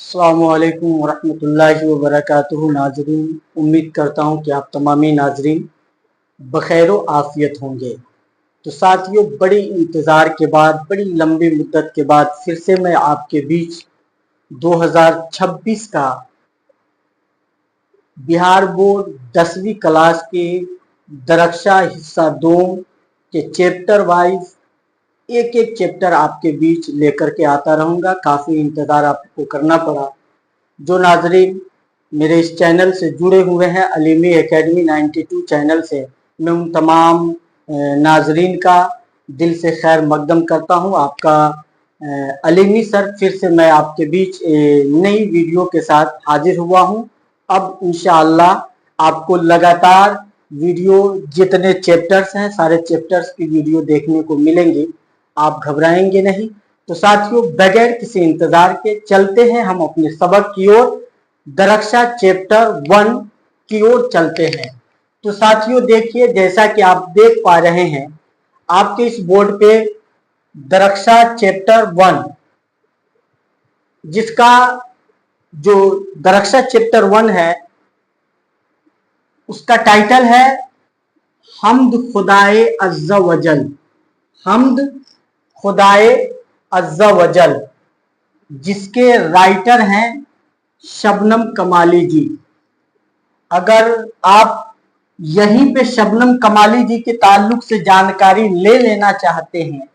अस्सलामुअलैकुम वरहमतुल्लाहि वबरकातुहू। नाजरीन, उम्मीद करता हूँ कि आप तमामी नाजरीन बखैर आफियत होंगे। तो साथियों, बड़ी इंतज़ार के बाद, बड़ी लंबी मुद्दत के बाद फिर से मैं आपके बीच 2026 का बिहार बोर्ड 10वीं क्लास के दरक्षा हिस्सा 2 के चैप्टर वाइज एक एक चैप्टर आपके बीच लेकर के आता रहूँगा। काफ़ी इंतज़ार आपको करना पड़ा। जो नाजरीन मेरे इस चैनल से जुड़े हुए हैं, अलीमी एकेडमी 92 चैनल से, मैं उन तमाम नाजरीन का दिल से खैर मकदम करता हूं। आपका अलीमी सर फिर से मैं आपके बीच नई वीडियो के साथ हाजिर हुआ हूं। अब इंशाअल्लाह आपको लगातार वीडियो, जितने चैप्टर्स हैं सारे चैप्टर्स की वीडियो देखने को मिलेंगी। आप घबराएंगे नहीं। तो साथियों, बगैर किसी इंतजार के चलते हैं हम अपने सबक की ओर। दरक्षा चैप्टर 1 की ओर चलते हैं। तो साथियों देखिए, जैसा कि आप देख पा रहे हैं आपके इस बोर्ड पे दरक्षा चैप्टर 1, जिसका जो दरक्षा चैप्टर 1 है उसका टाइटल है हम्द खुदाए अज़्ज़ा वजल। हम्द खुदाए अज़्ज़ा वजल, जिसके राइटर हैं शबनम कमाली जी। अगर आप यहीं पे शबनम कमाली जी के ताल्लुक से जानकारी ले लेना चाहते हैं,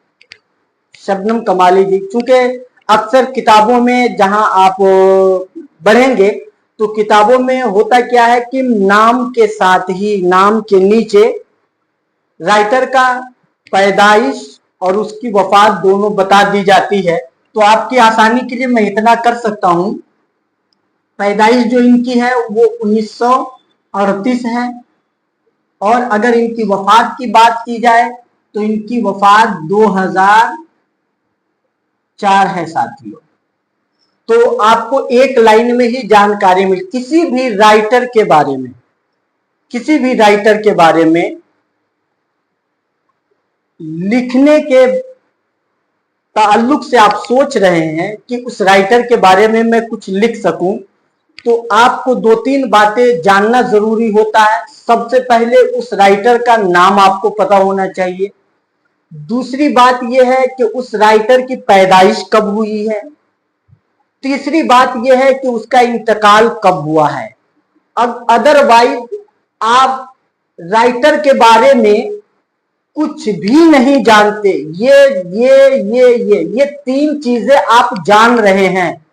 शबनम कमाली जी, चूंकि अक्सर किताबों में जहां आप बढ़ेंगे तो किताबों में होता क्या है कि नाम के साथ ही, नाम के नीचे राइटर का पैदाइश और उसकी वफात दोनों बता दी जाती है। तो आपकी आसानी के लिए मैं इतना कर सकता हूं, पैदाइश जो इनकी है वो 1938 है, और अगर इनकी वफात की बात की जाए तो इनकी वफात 2004 है साथियों। तो आपको एक लाइन में ही जानकारी मिल, किसी भी राइटर के बारे में, किसी भी राइटर के बारे में लिखने के ताल्लुक से आप सोच रहे हैं कि उस राइटर के बारे में मैं कुछ लिख सकूं, तो आपको 2-3 बातें जानना जरूरी होता है। सबसे पहले उस राइटर का नाम आपको पता होना चाहिए। दूसरी बात यह है कि उस राइटर की पैदाइश कब हुई है। तीसरी बात यह है कि उसका इंतकाल कब हुआ है। अब अदरवाइज आप राइटर के बारे में कुछ भी नहीं जानते, ये 3 चीजें आप जान रहे हैं,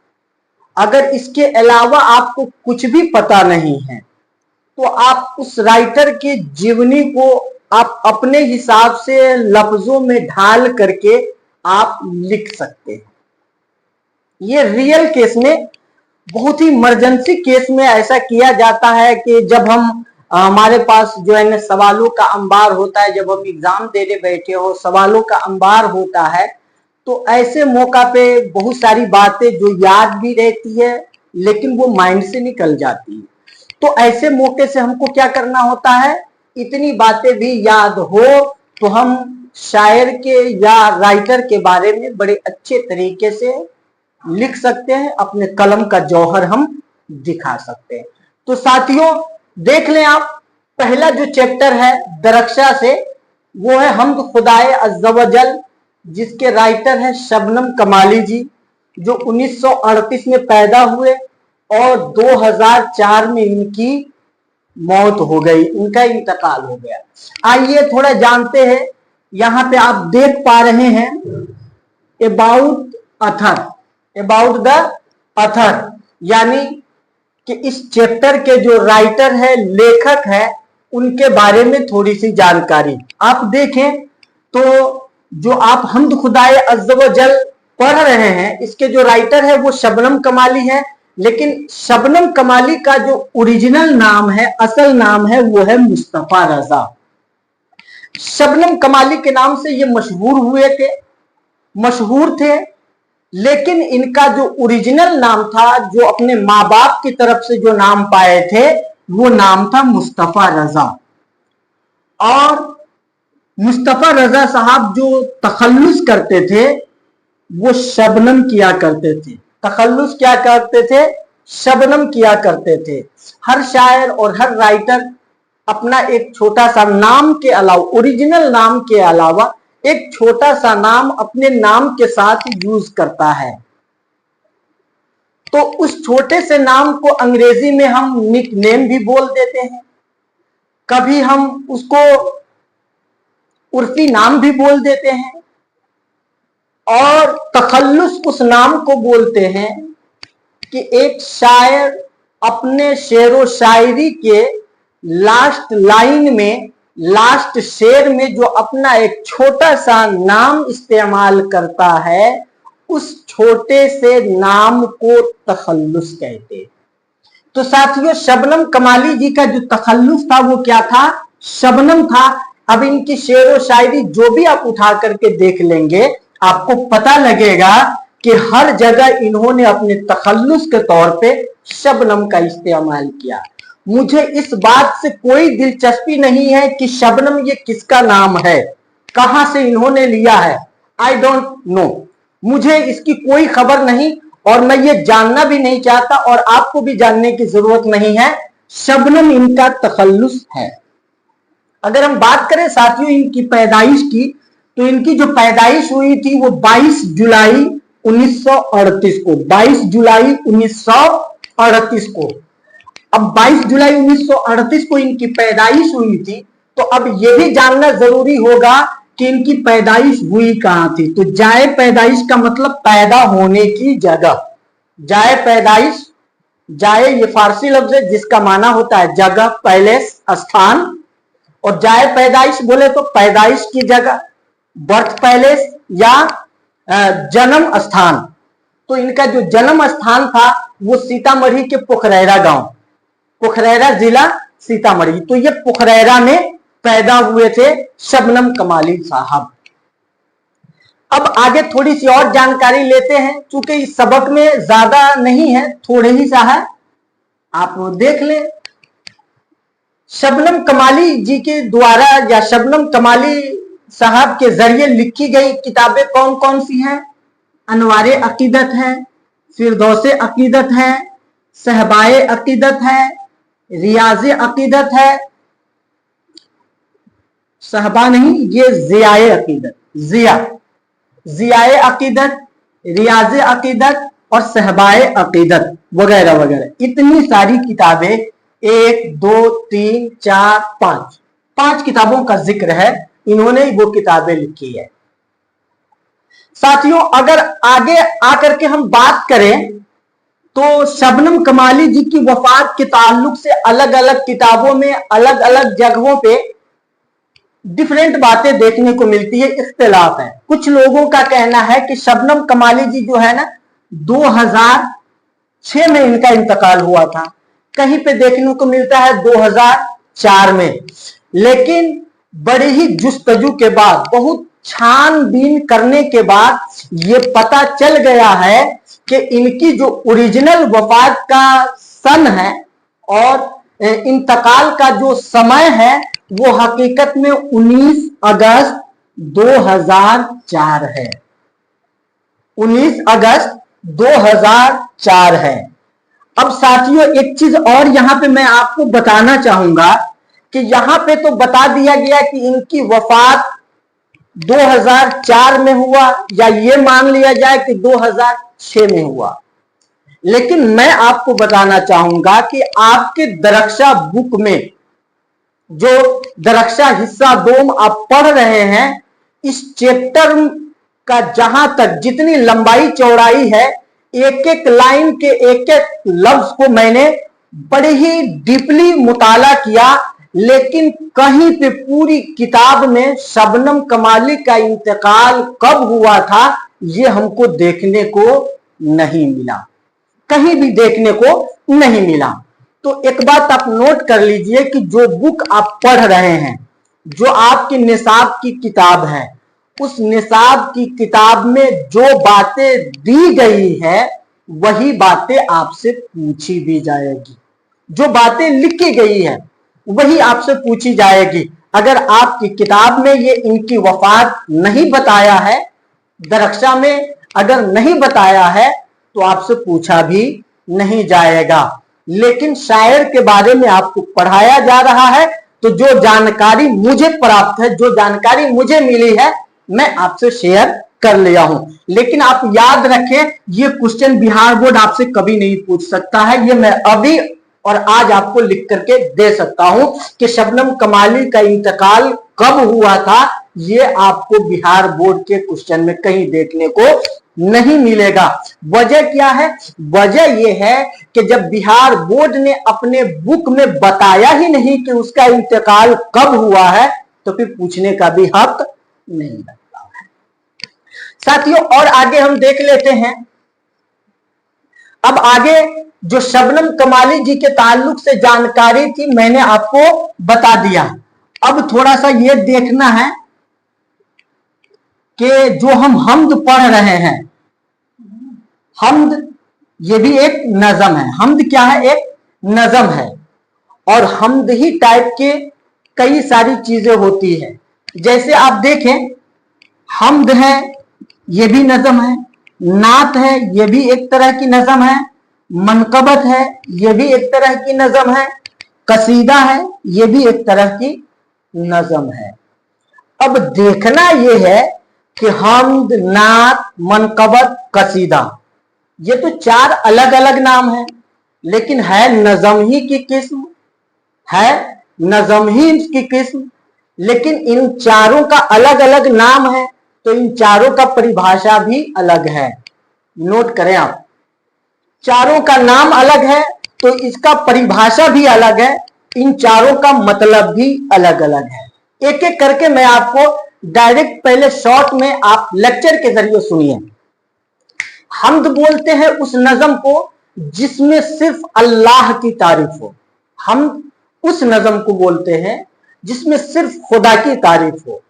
अगर इसके अलावा आपको कुछ भी पता नहीं है तो आप उस राइटर की जीवनी को आप अपने हिसाब से लफ्जों में ढाल करके आप लिख सकते हैं। ये रियल केस में, बहुत ही इमरजेंसी केस में ऐसा किया जाता है कि जब हम हमारे पास जो है ना सवालों का अंबार होता है, जब हम एग्जाम देने बैठे हो, सवालों का अंबार होता है, तो ऐसे मौका पे बहुत सारी बातें जो याद भी रहती है लेकिन वो माइंड से निकल जाती है। तो ऐसे मौके से हमको क्या करना होता है, इतनी बातें भी याद हो तो हम शायर के या राइटर के बारे में बड़े अच्छे तरीके से लिख सकते हैं, अपने कलम का जौहर हम दिखा सकते हैं। तो साथियों देख लें आप, पहला जो चैप्टर है दरक्षा से वो है हम्द खुदाए अज़्ज़ा वजल, जिसके राइटर है शबनम कमाली जी, जो 1938 में पैदा हुए और 2004 में इनकी मौत हो गई, इनका इंतकाल हो गया। आइए थोड़ा जानते हैं। यहां पे आप देख पा रहे हैं about author, about the author, यानी कि इस चैप्टर के जो राइटर है, लेखक है, उनके बारे में थोड़ी सी जानकारी आप देखें। तो जो आप हम्द खुदाए अज़्ज़ा वजल पढ़ रहे हैं, इसके जो राइटर है वो शबनम कमाली है, लेकिन शबनम कमाली का जो ओरिजिनल नाम है, असल नाम है, वो है मुस्तफा रजा। शबनम कमाली के नाम से ये मशहूर थे, लेकिन इनका जो ओरिजिनल नाम था, जो अपने माँ बाप की तरफ से जो नाम पाए थे, वो नाम था मुस्तफा रजा। और मुस्तफा रजा साहब जो तखल्लुस करते थे वो शबनम किया करते थे। तखल्लुस क्या करते थे? शबनम किया करते थे। हर शायर और हर राइटर अपना एक छोटा सा नाम के अलावा, ओरिजिनल नाम के अलावा एक छोटा सा नाम अपने नाम के साथ यूज करता है। तो उस छोटे से नाम को अंग्रेजी में हम निक नेम भी बोल देते हैं, कभी हम उसको उर्फी नाम भी बोल देते हैं, और तखल्लुस उस नाम को बोलते हैं कि एक शायर अपने शेरो शायरी के लास्ट लाइन में, लास्ट शेर में जो अपना एक छोटा सा नाम इस्तेमाल करता है, उस छोटे से नाम को तखल्लुस कहते हैं। तो साथियों, शबनम कमाली जी का जो तखल्लुस था वो क्या था? शबनम था। अब इनकी शेरो शायरी जो भी आप उठा करके देख लेंगे, आपको पता लगेगा कि हर जगह इन्होंने अपने तखल्लुस के तौर पे शबनम का इस्तेमाल किया। मुझे इस बात से कोई दिलचस्पी नहीं है कि शबनम ये किसका नाम है, कहां से इन्होंने लिया है, आई डोंट नो, मुझे इसकी कोई खबर नहीं और मैं ये जानना भी नहीं चाहता और आपको भी जानने की जरूरत नहीं है। शबनम इनका तखल्लुस है। अगर हम बात करें साथियों इनकी पैदाइश की, तो इनकी जो पैदाइश हुई थी वो 22 जुलाई 1938 को, 22 जुलाई 1938 को। अब 22 जुलाई 1938 को इनकी पैदाइश हुई थी, तो अब ये भी जानना जरूरी होगा कि इनकी पैदाइश हुई कहां थी। तो जाए पैदाइश का मतलब पैदा होने की जगह, जाए पैदाइश, जाए ये फारसी लफ्ज है जिसका माना होता है जगह, पैलेस, स्थान, और जाए पैदाइश बोले तो पैदाइश की जगह, बर्थ पैलेस या जन्म स्थान। तो इनका जो जन्म स्थान था वो सीतामढ़ी के पोखरैरा गांव, पोखरैरा जिला सीतामढ़ी, तो ये पोखरैरा में पैदा हुए थे शबनम कमाली साहब। अब आगे थोड़ी सी और जानकारी लेते हैं, क्योंकि इस सबक में ज्यादा नहीं है, थोड़े ही सा है, आप देख लें। शबनम कमाली जी के द्वारा या शबनम कमाली साहब के जरिए लिखी गई किताबें कौन कौन सी हैं? अनवारे अकीदत है, फिरदौसे अकीदत है, सहबाए अकीदत है, रियाज़े अकीदत है, सहबा नहीं, ये जियाए अकीदत, जियाए अकीदत, रियाज़े अकीदत और सहबाए अकीदत वगैरह वगैरह। इतनी सारी किताबें, 1 2 3 4 5 किताबों का जिक्र है, इन्होंने वो किताबें लिखी है। साथियों, अगर आगे आकर के हम बात करें तो शबनम कमाली जी की वफात के ताल्लुक से अलग अलग किताबों में, अलग अलग जगहों पे डिफरेंट बातें देखने को मिलती है, इख्तिलाफ है। कुछ लोगों का कहना है कि शबनम कमाली जी जो है ना 2006 में इनका इंतकाल हुआ था, कहीं पे देखने को मिलता है 2004 में, लेकिन बड़ी ही जुस्तजू के बाद, बहुत छानबीन करने के बाद ये पता चल गया है कि इनकी जो ओरिजिनल वफात का सन है और इंतकाल का जो समय है वो हकीकत में 19 अगस्त 2004 है, 19 अगस्त 2004 है। अब साथियों एक चीज और यहां पे मैं आपको बताना चाहूंगा कि यहां पे तो बता दिया गया कि इनकी वफात 2004 में हुआ, या ये मान लिया जाए कि 2006 में हुआ, लेकिन मैं आपको बताना चाहूंगा कि आपके दरख्शा बुक में जो दरख्शा हिस्सा 2 आप पढ़ रहे हैं, इस चैप्टर का जहां तक जितनी लंबाई चौड़ाई है, एक एक लाइन के एक एक लफ्ज को मैंने बड़े ही डीपली मुताला किया, लेकिन कहीं पे पूरी किताब में शबनम कमाली का इंतकाल कब हुआ था ये हमको देखने को नहीं मिला, कहीं भी देखने को नहीं मिला। तो एक बात आप नोट कर लीजिए कि जो बुक आप पढ़ रहे हैं, जो आपकी निसाब की किताब है, उस निसाब की किताब में जो बातें दी गई है वही बातें आपसे पूछी भी जाएगी, जो बातें लिखी गई है वही आपसे पूछी जाएगी। अगर आपकी किताब में ये इनकी वफात नहीं बताया है, दरख्शा में अगर नहीं बताया है, तो आपसे पूछा भी नहीं जाएगा। लेकिन शायर के बारे में आपको पढ़ाया जा रहा है, तो जो जानकारी मुझे प्राप्त है, जो जानकारी मुझे मिली है, मैं आपसे शेयर कर लिया हूं। लेकिन आप याद रखें, ये क्वेश्चन बिहार बोर्ड आपसे कभी नहीं पूछ सकता है। ये मैं अभी और आज आपको लिख करके दे सकता हूं कि शबनम कमाली का इंतकाल कब हुआ था, ये आपको बिहार बोर्ड के क्वेश्चन में कहीं देखने को नहीं मिलेगा। वजह क्या है? वजह यह है कि जब बिहार बोर्ड ने अपने बुक में बताया ही नहीं कि उसका इंतकाल कब हुआ है, तो फिर पूछने का भी हक नहीं लगता है। साथियों, और आगे हम देख लेते हैं। अब आगे जो शबनम कमाली जी के ताल्लुक से जानकारी थी, मैंने आपको बता दिया। अब थोड़ा सा ये देखना है कि जो हम हम्द पढ़ रहे हैं, हम्द ये भी एक नज़म है। हम्द क्या है? एक नज़म है। और हम्द ही टाइप के कई सारी चीजें होती है। जैसे आप देखें, हम्द है, ये भी नज़म है। नात है, ये भी एक तरह की नज़म है। मनकबत है, ये भी एक तरह की नज़म है। कसीदा है, ये भी एक तरह की नज़म है। अब देखना यह है कि हम्द, नात, मनकबत, कसीदा, ये तो चार अलग अलग नाम है, लेकिन है नज़म ही की किस्म, है नज़म ही की किस्म। लेकिन इन चारों का अलग अलग नाम है, तो इन चारों का परिभाषा भी अलग है। नोट करें आप, चारों का नाम अलग है तो इसका परिभाषा भी अलग है, इन चारों का मतलब भी अलग अलग है। एक एक करके मैं आपको डायरेक्ट पहले शॉर्ट में आप लेक्चर के जरिए सुनिए। हम्द बोलते हैं उस नज़म को जिसमें सिर्फ अल्लाह की तारीफ हो। हम उस नज़म को बोलते हैं जिसमें सिर्फ खुदा की तारीफ हो।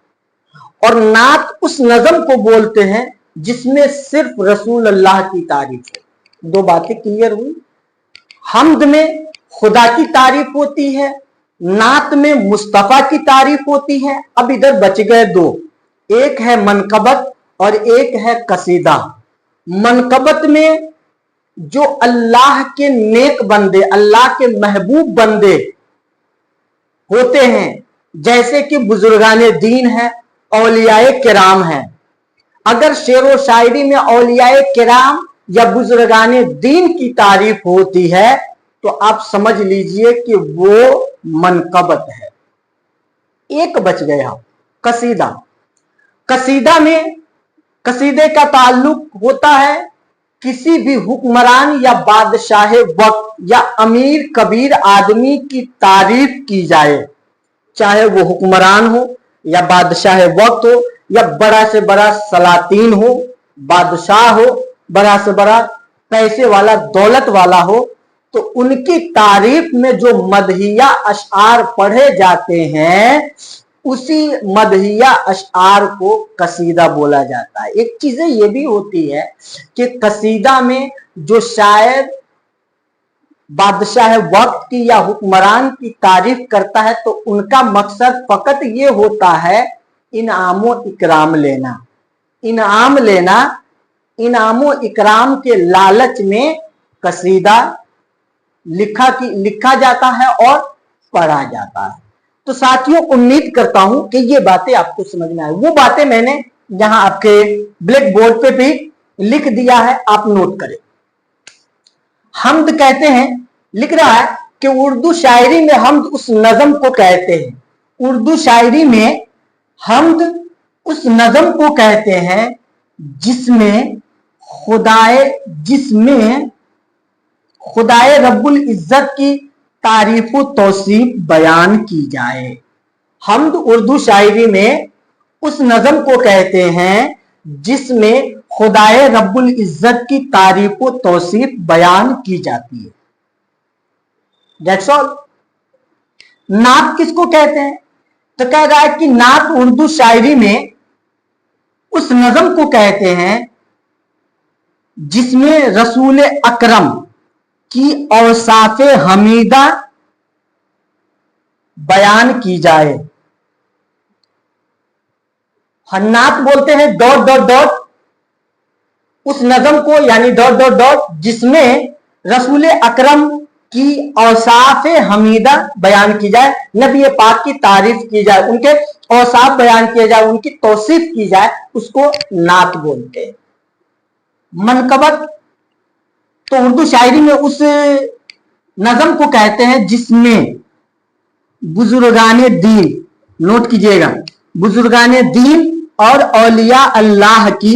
और नात उस नज़म को बोलते हैं जिसमें सिर्फ रसूल अल्लाह की तारीफ हो। दो बातें क्लियर हुई। हम्द में खुदा की तारीफ होती है, नात में मुस्तफा की तारीफ होती है। अब इधर बच गए दो, एक है मनकबत और एक है कसीदा। मनकबत में जो अल्लाह के नेक बंदे, अल्लाह के महबूब बंदे होते हैं, जैसे कि बुजुर्गाने दीन है, औलियाए किराम है। अगर शेर व शायरी में औलियाए किराम या बुजुर्गाने दीन की तारीफ होती है, तो आप समझ लीजिए कि वो मनकबत है। एक बच गया कसीदा। कसीदा में, कसीदे का ताल्लुक होता है किसी भी हुक्मरान या बादशाह वक्त या अमीर कबीर आदमी की तारीफ की जाए, चाहे वो हुक्मरान हो या बादशाह वक्त हो या बड़ा से बड़ा सलातीन हो, बादशाह हो, बड़ा से बड़ा पैसे वाला, दौलत वाला हो, तो उनकी तारीफ में जो मदहिया अशआर पढ़े जाते हैं, उसी मदहिया अशआर को कसीदा बोला जाता है। एक चीजें ये भी होती है कि कसीदा में जो शायर बादशाह वक्त की या हुक्मरान की तारीफ करता है, तो उनका मकसद फकत ये होता है इनामो इकराम लेना। इनाम लेना, इनामो इकराम के लालच में कसीदा लिखा जाता है और पढ़ा जाता है। तो साथियों, उम्मीद करता हूं कि ये बातें आपको समझ में आए। वो बातें मैंने यहां आपके ब्लैक बोर्ड पे भी लिख दिया है, आप नोट करें। हम्द कहते हैं, लिख रहा है कि उर्दू शायरी में हम्द उस नज़म को कहते हैं। उर्दू शायरी में हम्द उस नज़म को कहते हैं जिसमें खुदाए रब्बुल इज्जत की तारीफ व तौसीफ बयान की जाए। हम्द उर्दू शायरी में उस नज़म को कहते हैं जिसमें खुदाए रब्बुल इज्जत की तारीफ व तौसीफ बयान की जाती है। That's all. नात किसको कहते हैं? तो कह रहा है कि नात उर्दू शायरी में उस नज़म को कहते हैं जिसमें रसूल अकरम की औसाफ हमीदा बयान की जाए। नात बोलते हैं डॉट डॉट डॉट उस नज़म को यानी डॉट डॉट डॉट जिसमें रसूल अकरम की औसाफ हमीदा बयान की जाए, नबी पाक की तारीफ की जाए, उनके औसाफ बयान किए जाए, उनकी तौसीफ की जाए, उसको नात बोलते हैं। मनकबत तो उर्दू शायरी में उस नज़म को कहते हैं जिसमें बुजुर्गाने दीन, नोट कीजिएगा, बुजुर्गाने दीन और औलिया अल्लाह की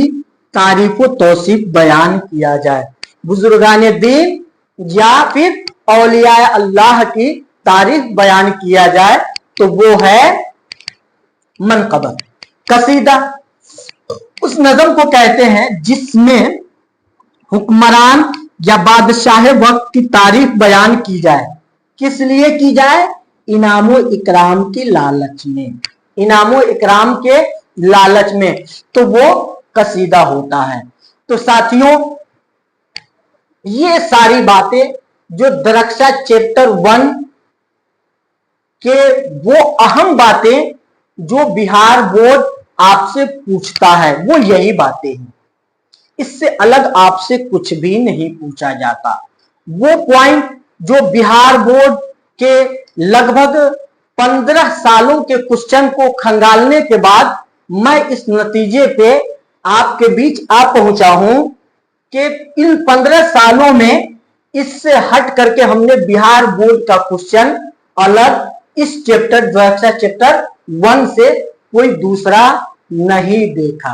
तारीफ व तौसीफ बयान किया जाए। बुजुर्गाने दीन या फिर औलिया अल्लाह की तारीफ बयान किया जाए तो वो है मनकबत। कसीदा उस नज़म को कहते हैं जिसमें हुक्मरान या बादशाह वक्त की तारीफ बयान की जाए। किस लिए की जाए? इनामो इकराम की लालच में, इनामो इकराम के लालच में, तो वो कसीदा होता है। तो साथियों, ये सारी बातें जो दरख्शा चैप्टर 1 के वो अहम बातें जो बिहार बोर्ड आपसे पूछता है वो यही बातें हैं, इससे अलग आपसे कुछ भी नहीं पूछा जाता। वो पॉइंट जो बिहार बोर्ड के लगभग 15 सालों के क्वेश्चन को खंगालने के बाद मैं इस नतीजे पे आपके बीच आ पहुंचा हूं कि इन 15 सालों में इससे हट करके हमने बिहार बोर्ड का क्वेश्चन अलग इस चैप्टर चैप्टर 1 से कोई दूसरा नहीं देखा।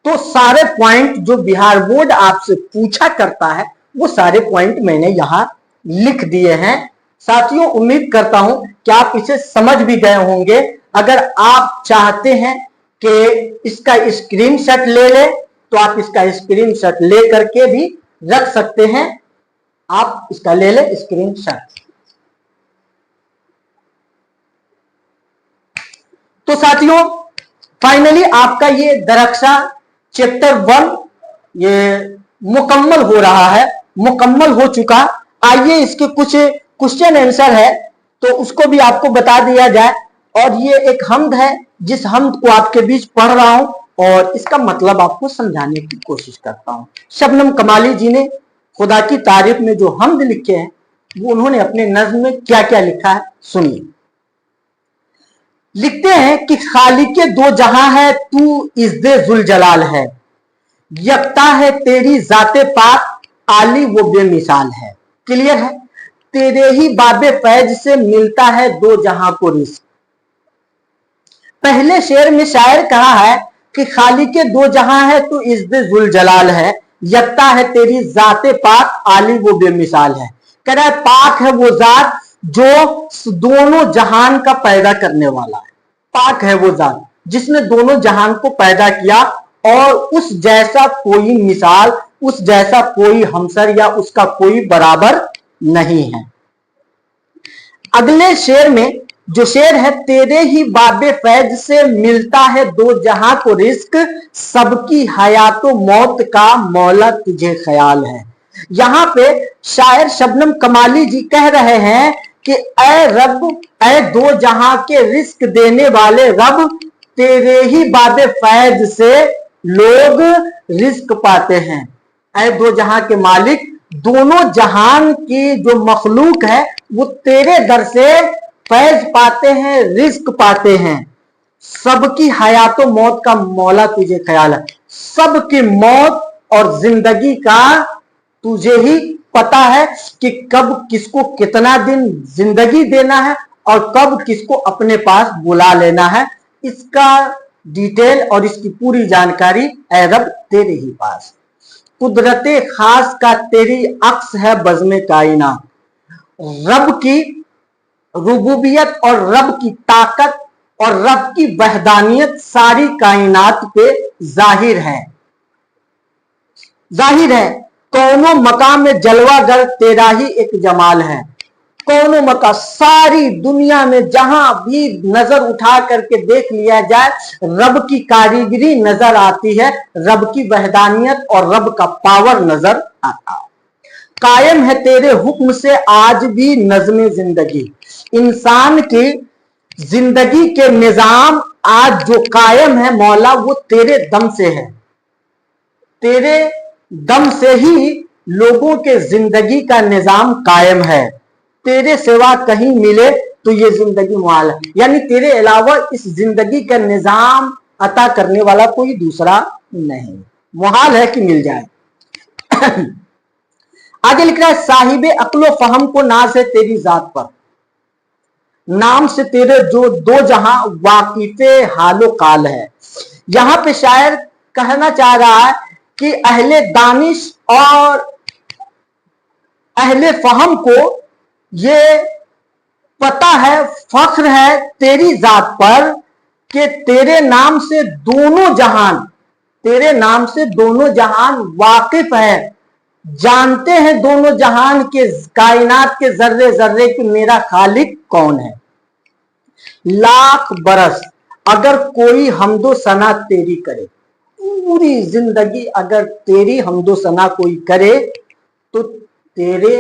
तो सारे पॉइंट जो बिहार बोर्ड आपसे पूछा करता है वो सारे पॉइंट मैंने यहां लिख दिए हैं। साथियों, उम्मीद करता हूं कि आप इसे समझ भी गए होंगे। अगर आप चाहते हैं कि इसका स्क्रीनशॉट ले ले तो आप इसका स्क्रीनशॉट ले करके भी रख सकते हैं। आप इसका ले ले स्क्रीनशॉट। तो साथियों, फाइनली आपका ये दरख्शा चैप्टर 1 ये मुकम्मल हो रहा है, मुकम्मल हो चुका। आइए इसके कुछ क्वेश्चन आंसर है तो उसको भी आपको बता दिया जाए। और ये एक हम्द है जिस हम्द को आपके बीच पढ़ रहा हूं और इसका मतलब आपको समझाने की कोशिश करता हूं। शबनम कमाली जी ने खुदा की तारीफ में जो हम्द लिखे हैं वो उन्होंने अपने नज्म में क्या क्या लिखा है सुनिए। लिखते हैं कि खालिके दो जहां है तू इज़्ज़े जुल जलाल है, यकता है तेरी जाते पाक आली वो बेमिसाल है। क्लियर है? तेरे ही बाबे फैज से मिलता है दो जहां को रिस्क। पहले शेर में शायर कहा है कि खालिके दो जहां है तू इज़्ज़े जुल जलाल है, यकता है तेरी जाते पाक आली वो बेमिसाल है। कह रहा है पाक है वो जात जो दोनों जहान का पैदा करने वाला है। पाक है वो जात जिसने दोनों जहान को पैदा किया और उस जैसा कोई मिसाल, उस जैसा कोई हमसर या उसका कोई बराबर नहीं है। अगले शेर में जो शेर है, तेरे ही बाबे फैज से मिलता है दो जहां को रिस्क, सबकी हयातो मौत का मौला तुझे ख्याल है। यहां पे शायर शबनम कमाली जी कह रहे हैं कि ऐ रब, ऐ दो जहां के रिस्क देने वाले रब, तेरे ही बाबे फैज से लोग रिस्क पाते हैं। ऐ दो जहां के मालिक, दोनों जहान की जो मखलूक है वो तेरे दर से फैज पाते हैं, रिस्क पाते हैं। सबकी हयातो मौत का मौला तुझे ख्याल है। सबकी मौत और जिंदगी का तुझे ही पता है कि कब किसको कितना दिन जिंदगी देना है और कब किसको अपने पास बुला लेना है। इसका डिटेल और इसकी पूरी जानकारी ऐ रब तेरे ही पास। कुदरते खास का तेरी अक्स है बज़्मे कायनात। रब की रुबूबियत और रब की ताकत और रब की वहदानियत सारी कायनात पे जाहिर है, जाहिर है। कौनो मकाम में जलवागर तेरा ही एक जमाल है। कौनो मकाम, सारी दुनिया में जहां भी नजर उठा करके देख लिया जाए रब की कारीगरी नजर आती है, रब की वहदानियत और रब का पावर नजर आता है। कायम है तेरे हुक्म से आज भी नज़्मे जिंदगी। इंसान की जिंदगी के निजाम आज जो कायम है मौला वो तेरे दम से है, तेरे दम से ही लोगों के जिंदगी का निजाम कायम है, तेरे सिवा कहीं मिले तो ये जिंदगी मुहाल है। यानी तेरे अलावा इस जिंदगी का निजाम अता करने वाला कोई दूसरा नहीं, मुहाल है कि मिल जाए। आगे लिख रहा है, साहिबे अक्लो फहम को नाज है तेरी जात पर, नाम से तेरे जो दो जहां वाकिफे हालो काल है। यहां पे शायर कहना चाह रहा है कि अहले दानिश और अहले फहम को ये पता है, फख्र है तेरी जात पर कि तेरे नाम से दोनों जहान, तेरे नाम से दोनों जहान वाकिफ है, जानते हैं दोनों जहान के कायनात के जर्रे जर्रे कि मेरा खालिक कौन है। लाख बरस अगर कोई हमदो सना तेरी करे, पूरी जिंदगी अगर तेरी हमदो सना कोई करे तो तेरे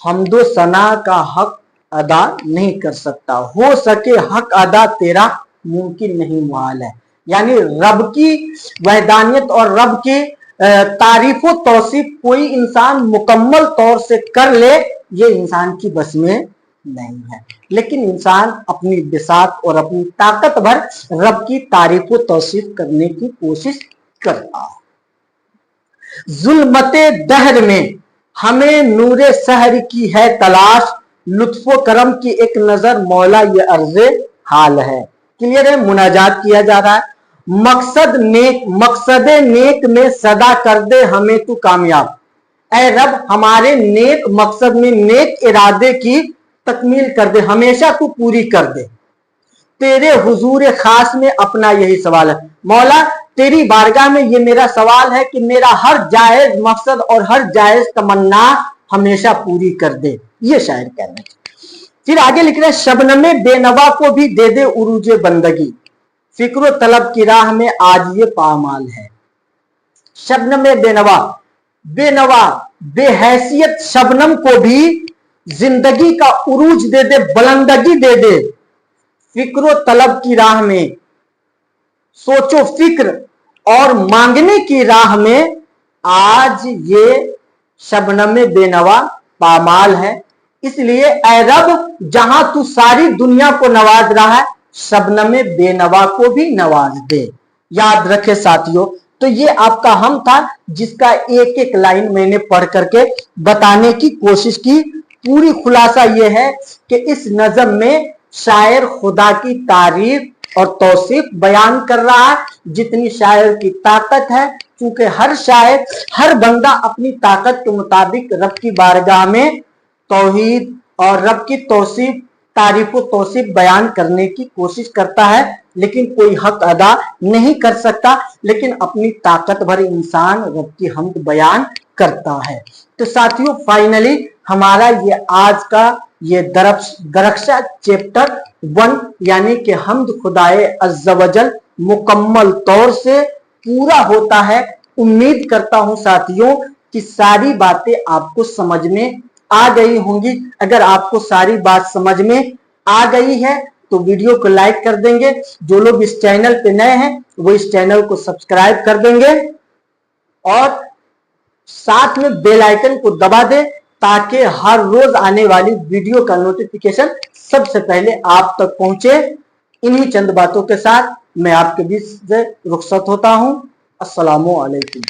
हमदो सना का हक अदा नहीं कर सकता, हो सके हक अदा तेरा मुमकिन नहीं, मुहाल है। यानी रब की वहदानियत और रब की तारीफ व तौसीफ कोई इंसान मुकम्मल तौर से कर ले, ये इंसान की बस में नहीं है, लेकिन इंसान अपनी बिसात और अपनी ताकत भर रब की तारीफ व तौसीफ करने की कोशिश करता है। जुल्मते दहर में हमें नूरे सहर की है तलाश, लुत्फो करम की एक नजर मौला ये अर्ज़े हाल है। क्लियर है, मुनाजात किया जा रहा है। मकसद नेक में सदा कर दे हमें तू कामयाब, ऐ रब हमारे नेक मकसद में नेक इरादे की तकमील कर दे, हमेशा तू पूरी कर दे। तेरे हुजूर खास में अपना यही सवाल है, मौला तेरी बारगाह में ये मेरा सवाल है कि मेरा हर जायज मकसद और हर जायज तमन्ना हमेशा पूरी कर दे। ये शायर कह रहे हैं। फिर आगे लिख रहे हैं, शबनमे बेनवा को भी दे दे उरूजे बंदगी, फिक्र तलब की राह में आज ये पामाल है। शबनमे बेनवा, बेनवा बेहैसियत शबनम को भी जिंदगी का उरूज दे दे, बुलंदगी दे दे, फिक्र तलब की राह में, सोचो फिक्र और मांगने की राह में आज ये शबनमे बेनवा पामाल है। इसलिए ऐ रब जहां तू सारी दुनिया को नवाज रहा है, शबनमे बेनवा को भी नवाज दे। याद रखे साथियों, तो ये आपका हम था जिसका एक एक लाइन मैंने पढ़ करके बताने की कोशिश की। पूरी खुलासा ये है कि इस नज़म में शायर खुदा की तारीफ और तौसीफ बयान कर रहा है, जितनी शायर की ताकत है, क्योंकि हर शायर, हर बंदा अपनी ताकत के मुताबिक रब की बारगाह में तौहीद और रब की तौसीफ, तारीफ व तौसीफ बयान करने की कोशिश करता है, लेकिन कोई हक अदा नहीं कर सकता। लेकिन अपनी ताकत भर इंसान रब की हम्द बयान करता है। तो साथियों, फाइनली हमारा ये आज का ये दरख्शा चैप्टर 1 यानी कि हम्द खुदाए अज़्ज़ वजल मुकम्मल तौर से पूरा होता है। उम्मीद करता हूं साथियों कि सारी बातें आपको समझ में आ गई होंगी। अगर आपको सारी बात समझ में आ गई है तो वीडियो को लाइक कर देंगे। जो लोग इस चैनल पे नए हैं वो इस चैनल को सब्सक्राइब कर देंगे और साथ में बेल आइकन को दबा दे, ताकि हर रोज आने वाली वीडियो का नोटिफिकेशन सबसे पहले आप तक पहुंचे। इन्हीं चंद बातों के साथ मैं आपके बीच से रुखसत होता हूं। अस्सलामु अलैकुम।